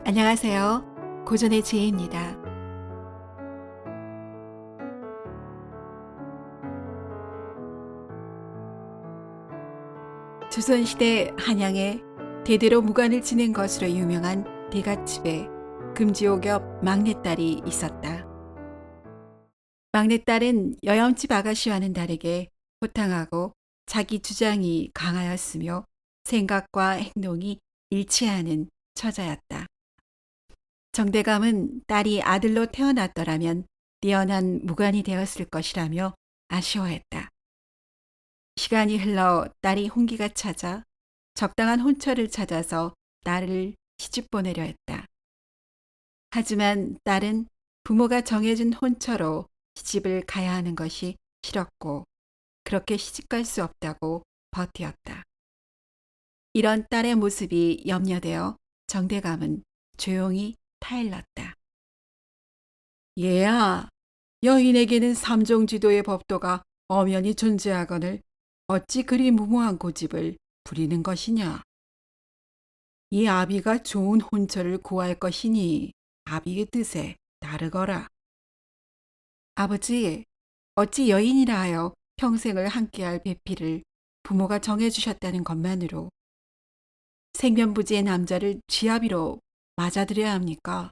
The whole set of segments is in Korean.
안녕하세요. 고전의 지혜입니다. 조선시대 한양에 대대로 무관을 지낸 것으로 유명한 대갓집에 금지옥엽 막내딸이 있었다. 막내딸은 여염집 아가씨와는 다르게 호탕하고 자기 주장이 강하였으며 생각과 행동이 일치하는 처자였다. 정대감은 딸이 아들로 태어났더라면 뛰어난 무관이 되었을 것이라며 아쉬워했다. 시간이 흘러 딸이 혼기가 찾아 적당한 혼처를 찾아서 딸을 시집 보내려 했다. 하지만 딸은 부모가 정해준 혼처로 시집을 가야 하는 것이 싫었고 그렇게 시집갈 수 없다고 버티었다. 이런 딸의 모습이 염려되어 정대감은 조용히 타일렀다. 얘야, 여인에게는 삼종지도의 법도가 엄연히 존재하거늘 어찌 그리 무모한 고집을 부리는 것이냐. 이 아비가 좋은 혼처를 구할 것이니 아비의 뜻에 따르거라. 아버지, 어찌 여인이라 하여 평생을 함께할 배필을 부모가 정해주셨다는 것만으로 생면부지의 남자를 쥐아비로 맞아들여야 합니까?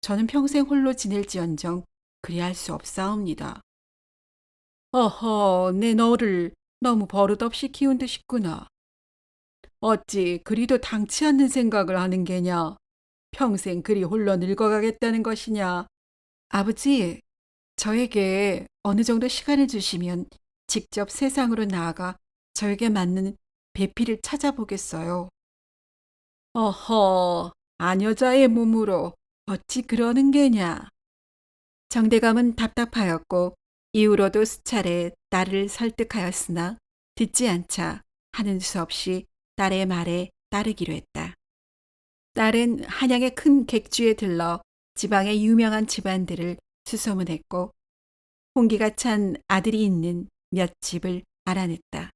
저는 평생 홀로 지낼지언정 그리할 수 없사옵니다. 어허, 내 너를 너무 버릇없이 키운 듯이구나. 어찌 그리도 당치 않는 생각을 하는 게냐? 평생 그리 홀로 늙어가겠다는 것이냐? 아버지, 저에게 어느 정도 시간을 주시면 직접 세상으로 나아가 저에게 맞는 배필을 찾아보겠어요. 어허, 아녀자의 몸으로 어찌 그러는 게냐? 정대감은 답답하였고 이후로도 수차례 딸을 설득하였으나 듣지 않자 하는 수 없이 딸의 말에 따르기로 했다. 딸은 한양의 큰 객주에 들러 지방의 유명한 집안들을 수소문했고 홍기가 찬 아들이 있는 몇 집을 알아냈다.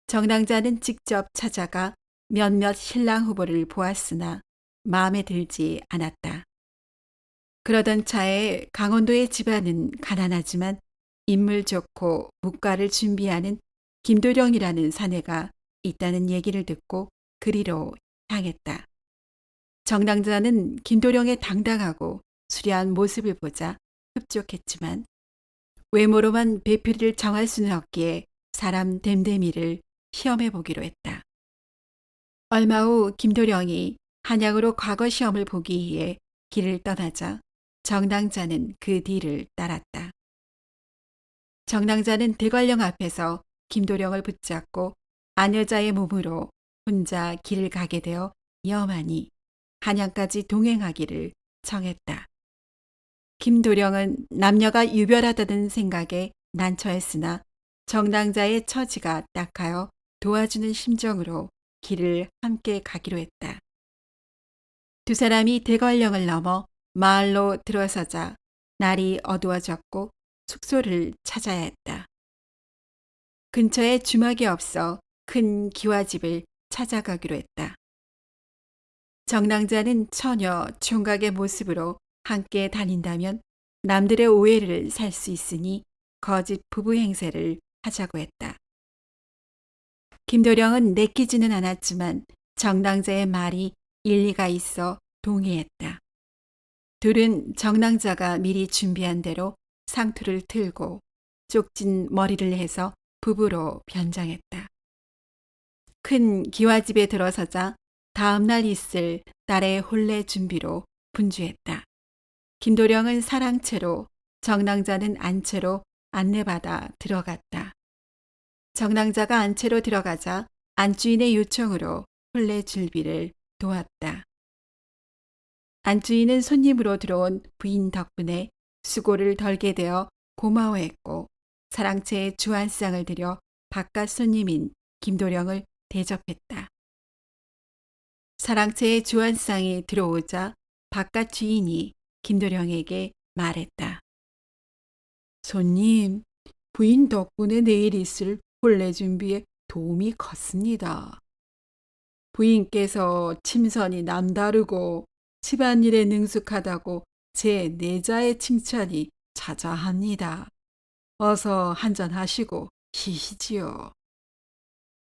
정당자는 직접 찾아가 몇몇 신랑 후보를 보았으나 마음에 들지 않았다. 그러던 차에 강원도의 집안은 가난하지만 인물 좋고 묵가를 준비하는 김도령이라는 사내가 있다는 얘기를 듣고 그리로 향했다. 정당자는 김도령의 당당하고 수려한 모습을 보자 흡족했지만 외모로만 배필을 정할 수는 없기에 사람 됨됨이를 시험해 보기로 했다. 얼마 후 김도령이 한양으로 과거 시험을 보기 위해 길을 떠나자 정당자는 그 뒤를 따랐다. 정당자는 대관령 앞에서 김도령을 붙잡고 아녀자의 몸으로 혼자 길을 가게 되어 염하니 한양까지 동행하기를 청했다. 김도령은 남녀가 유별하다는 생각에 난처했으나 정당자의 처지가 딱하여 도와주는 심정으로 길을 함께 가기로 했다. 두 사람이 대관령을 넘어 마을로 들어서자 날이 어두워졌고 숙소를 찾아야 했다. 근처에 주막이 없어 큰 기와집을 찾아가기로 했다. 정당자는 처녀 총각의 모습으로 함께 다닌다면 남들의 오해를 살 수 있으니 거짓 부부 행세를 하자고 했다. 김도령은 내키지는 않았지만 정당자의 말이 일리가 있어 동의했다. 둘은 정당자가 미리 준비한 대로 상투를 틀고 쪽진 머리를 해서 부부로 변장했다. 큰 기와집에 들어서자 다음날 있을 딸의 혼례 준비로 분주했다. 김도령은 사랑채로 정당자는 안채로 안내받아 들어갔다. 정당자가 안채로 들어가자 안주인의 요청으로 혼례 준비를 도왔다. 안주인은 손님으로 들어온 부인 덕분에 수고를 덜게 되어 고마워했고 사랑채에 주안상을 들여 바깥 손님인 김도령을 대접했다. 사랑채에 주안상이 들어오자 바깥 주인이 김도령에게 말했다. 손님, 부인 덕분에 내일 있을 혼례 준비에 도움이 컸습니다. 부인께서 침선이 남다르고 집안일에 능숙하다고 제 내자의 칭찬이 자자합니다. 어서 한잔하시고 쉬시지요.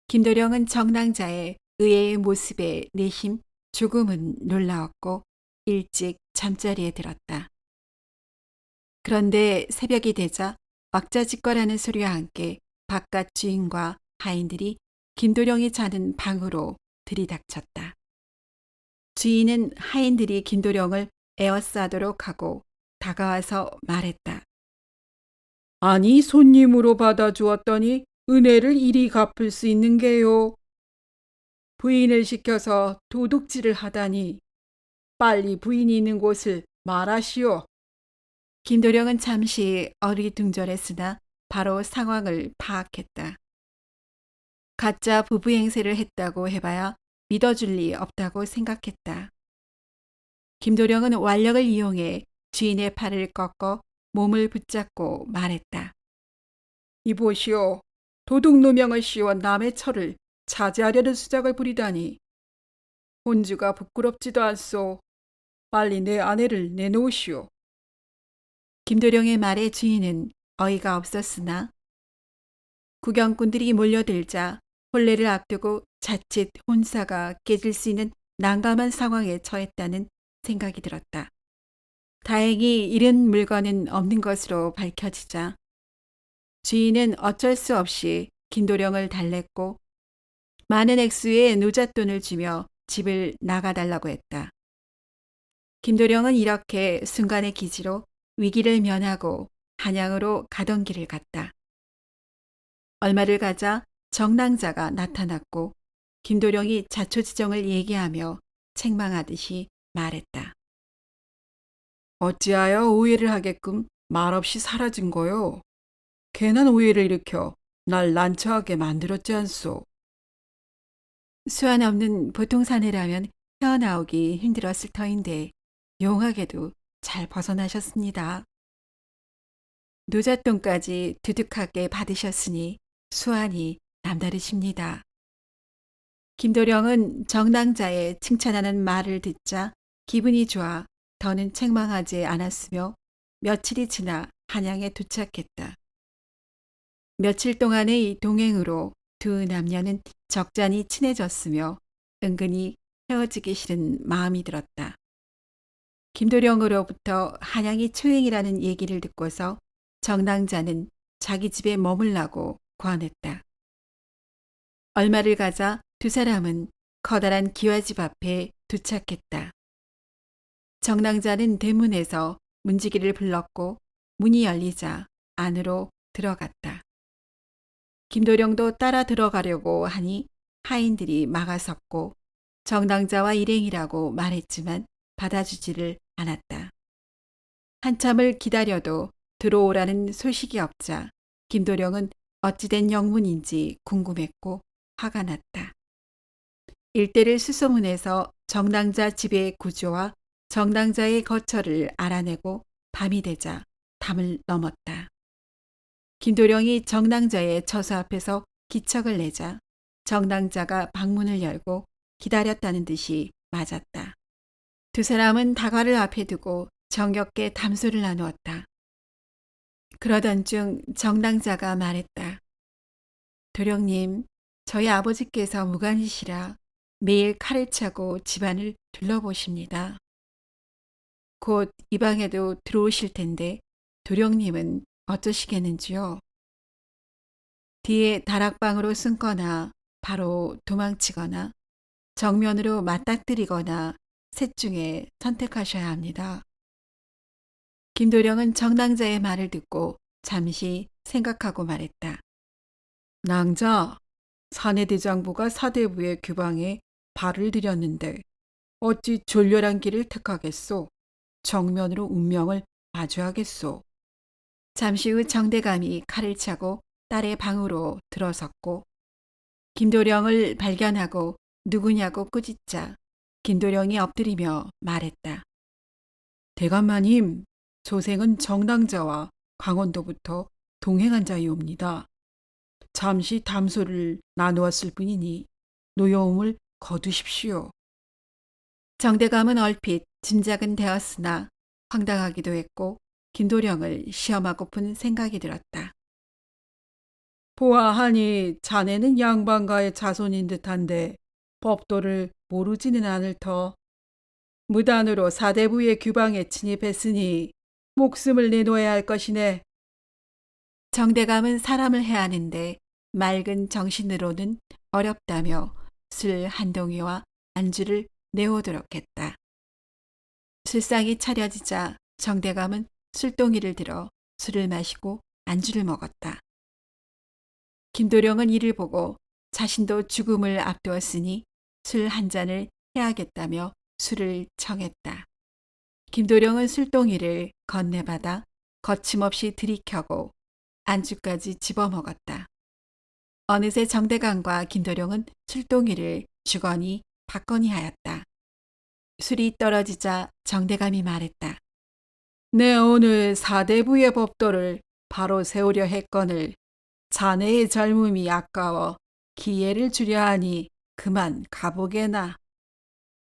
김도령은 정랑자의 의외의 모습에 내심 조금은 놀라웠고 일찍 잠자리에 들었다. 그런데 새벽이 되자 왁자지껄하는 소리와 함께 바깥 주인과 하인들이 김도령이 자는 방으로 들이닥쳤다. 주인은 하인들이 김도령을 에워싸도록 하고 다가와서 말했다. 아니 손님으로 받아주었더니 은혜를 이리 갚을 수 있는 게요. 부인을 시켜서 도둑질을 하다니 빨리 부인이 있는 곳을 말하시오. 김도령은 잠시 어리둥절했으나 바로 상황을 파악했다. 가짜 부부 행세를 했다고 해봐야 믿어줄 리 없다고 생각했다. 김도령은 완력을 이용해 주인의 팔을 꺾어 몸을 붙잡고 말했다. 이보시오. 도둑 누명을 씌워 남의 처를 차지하려는 수작을 부리다니. 혼주가 부끄럽지도 않소. 빨리 내 아내를 내놓으시오. 김도령의 말에 주인은 어이가 없었으나 구경꾼들이 몰려들자 혼례를 앞두고 자칫 혼사가 깨질 수 있는 난감한 상황에 처했다는 생각이 들었다. 다행히 잃은 물건은 없는 것으로 밝혀지자 주인은 어쩔 수 없이 김도령을 달랬고 많은 액수의 노잣돈을 주며 집을 나가달라고 했다. 김도령은 이렇게 순간의 기지로 위기를 면하고 한양으로 가던 길을 갔다. 얼마를 가자 정랑자가 나타났고 김도령이 자초지정을 얘기하며 책망하듯이 말했다. 어찌하여 오해를 하게끔 말없이 사라진 거요? 괜한 오해를 일으켜 날 난처하게 만들었지 않소. 수완 없는 보통 사내라면 헤어나오기 힘들었을 터인데 용하게도 잘 벗어나셨습니다. 노잣돈까지 두둑하게 받으셨으니 수완이 남다르십니다. 김도령은 정랑자의 칭찬하는 말을 듣자 기분이 좋아 더는 책망하지 않았으며 며칠이 지나 한양에 도착했다. 며칠 동안의 동행으로 두 남녀는 적잖이 친해졌으며 은근히 헤어지기 싫은 마음이 들었다. 김도령으로부터 한양이 초행이라는 얘기를 듣고서 정랑자는 자기 집에 머물라고 권했다. 얼마를 가자 두 사람은 커다란 기와집 앞에 도착했다. 정랑자는 대문에서 문지기를 불렀고 문이 열리자 안으로 들어갔다. 김도령도 따라 들어가려고 하니 하인들이 막아섰고 정랑자와 일행이라고 말했지만 받아주지를 않았다. 한참을 기다려도 들어오라는 소식이 없자 김도령은 어찌된 영문인지 궁금했고 화가 났다. 일대를 수소문해서 정랑자 집의 구조와 정랑자의 거처를 알아내고 밤이 되자 담을 넘었다. 김도령이 정랑자의 처소 앞에서 기척을 내자 정랑자가 방문을 열고 기다렸다는 듯이 맞았다. 두 사람은 다과를 앞에 두고 정겹게 담소를 나누었다. 그러던 중 정랑자가 말했다. 도령님, 저희 아버지께서 무관이시라 매일 칼을 차고 집안을 둘러보십니다. 곧 이 방에도 들어오실 텐데 도령님은 어쩌시겠는지요? 뒤에 다락방으로 숨거나 바로 도망치거나 정면으로 맞닥뜨리거나 셋 중에 선택하셔야 합니다. 김도령은 정랑자의 말을 듣고 잠시 생각하고 말했다. 낭자, 사내대장부가 사대부의 규방에 발을 들였는데 어찌 졸렬한 길을 택하겠소? 정면으로 운명을 마주하겠소? 잠시 후 정대감이 칼을 차고 딸의 방으로 들어섰고 김도령을 발견하고 누구냐고 꾸짖자 김도령이 엎드리며 말했다. 대감마님, 조생은 정랑자와 강원도부터 동행한 자이옵니다. 잠시 담소를 나누었을 뿐이니 노여움을 거두십시오. 정대감은 얼핏 짐작은 되었으나 황당하기도 했고 김도령을 시험하고픈 생각이 들었다. 보아하니 자네는 양반가의 자손인 듯한데 법도를 모르지는 않을 터. 무단으로 사대부의 규방에 침입했으니 목숨을 내놓아야 할 것이네. 정대감은 사람을 해하는데 맑은 정신으로는 어렵다며 술 한 동이와 안주를 내오도록 했다. 술상이 차려지자 정대감은 술동이를 들어 술을 마시고 안주를 먹었다. 김도령은 이를 보고 자신도 죽음을 앞두었으니 술 한 잔을 해야겠다며 술을 청했다. 김도령은 술동이를 건네받아 거침없이 들이켜고 안주까지 집어먹었다. 어느새 정대감과 김도령은 술동이를 주거니 받거니 하였다. 술이 떨어지자 정대감이 말했다. 내 오늘 사대부의 법도를 바로 세우려 했거늘 자네의 젊음이 아까워 기회를 주려 하니 그만 가보게나.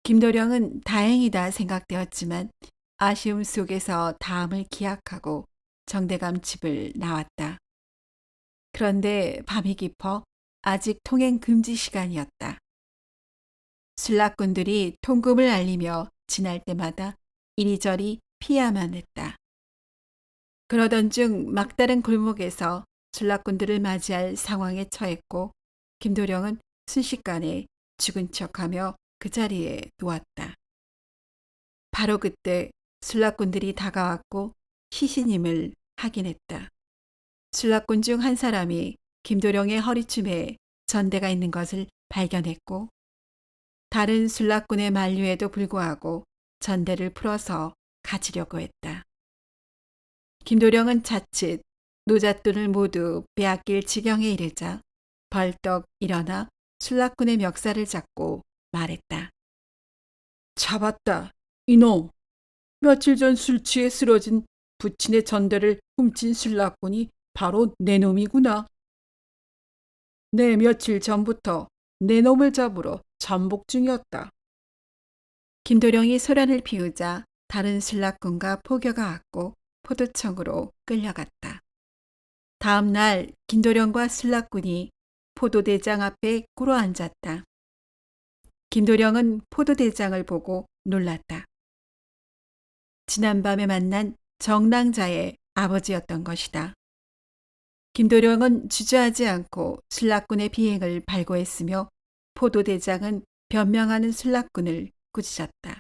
김도령은 다행이다 생각되었지만 아쉬움 속에서 다음을 기약하고 정대감 집을 나왔다. 그런데 밤이 깊어 아직 통행 금지 시간이었다. 술락꾼들이 통금을 알리며 지날 때마다 이리저리 피해야만 했다. 그러던 중 막다른 골목에서 술락꾼들을 맞이할 상황에 처했고 김도령은 순식간에 죽은 척하며 그 자리에 누웠다. 바로 그때 술락꾼들이 다가왔고 시신임을 확인했다. 술락꾼 중 한 사람이 김도령의 허리춤에 전대가 있는 것을 발견했고 다른 술락꾼의 만류에도 불구하고 전대를 풀어서 가지려고 했다. 김도령은 자칫 노잣돈을 모두 빼앗길 지경에 이르자 벌떡 일어나 술락꾼의 멱살을 잡고 말했다. 잡았다, 이놈. 며칠 전 술 취해 쓰러진 부친의 전대를 훔친 술락꾼이 바로 내 놈이구나. 내 며칠 전부터 내 놈을 잡으러 잠복 중이었다. 김도령이 소란을 피우자 다른 술락꾼과 포교가 왔고 포도청으로 끌려갔다. 다음 날 김도령과 술락꾼이 포도대장 앞에 꿇어 앉았다. 김도령은 포도대장을 보고 놀랐다. 지난밤에 만난 정랑자의 아버지였던 것이다. 김도령은 주저하지 않고 술락꾼의 비행을 발고했으며 포도대장은 변명하는 술락꾼을 꾸짖었다.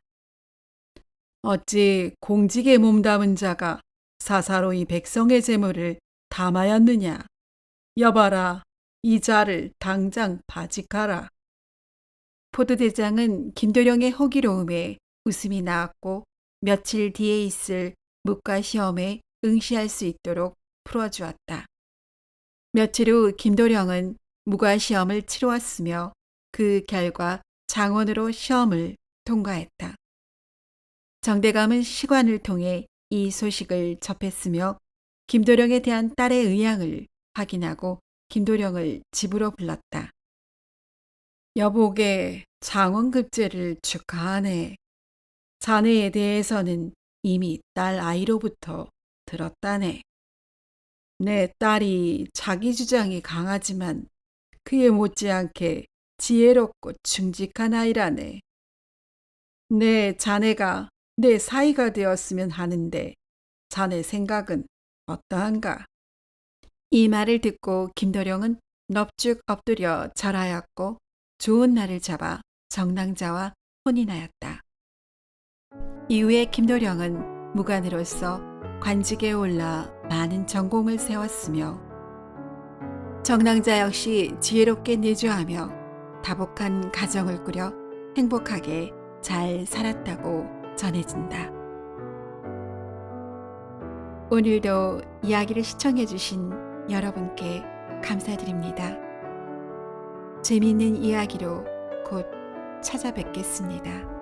어찌 공직에 몸담은 자가 사사로이 백성의 재물을 담하였느냐. 여봐라, 이 자를 당장 바직하라. 포도대장은 김도령의 호기로움에 웃음이 나왔고 며칠 뒤에 있을 묵과 시험에 응시할 수 있도록 풀어주었다. 며칠 후 김도령은 묵과 시험을 치루었으며 그 결과 장원으로 시험을 통과했다. 정대감은 시관을 통해 이 소식을 접했으며 김도령에 대한 딸의 의향을 확인하고 김도령을 집으로 불렀다. 여보게 장원급제를 축하하네. 자네에 대해서는 이미 딸 아이로부터 들었다네. 내 딸이 자기 주장이 강하지만 그에 못지않게 지혜롭고 충직한 아이라네. 내 자네가 내 사이가 되었으면 하는데 자네 생각은 어떠한가? 이 말을 듣고 김도령은 넙죽 엎드려 절하였고 좋은 날을 잡아 정랑자와 혼인하였다. 이후에 김도령은 무관으로서 관직에 올라 많은 전공을 세웠으며 정랑자 역시 지혜롭게 내조하며 다복한 가정을 꾸려 행복하게 잘 살았다고 전해진다. 오늘도 이야기를 시청해 주신 여러분께 감사드립니다. 재미있는 이야기로 곧 찾아뵙겠습니다.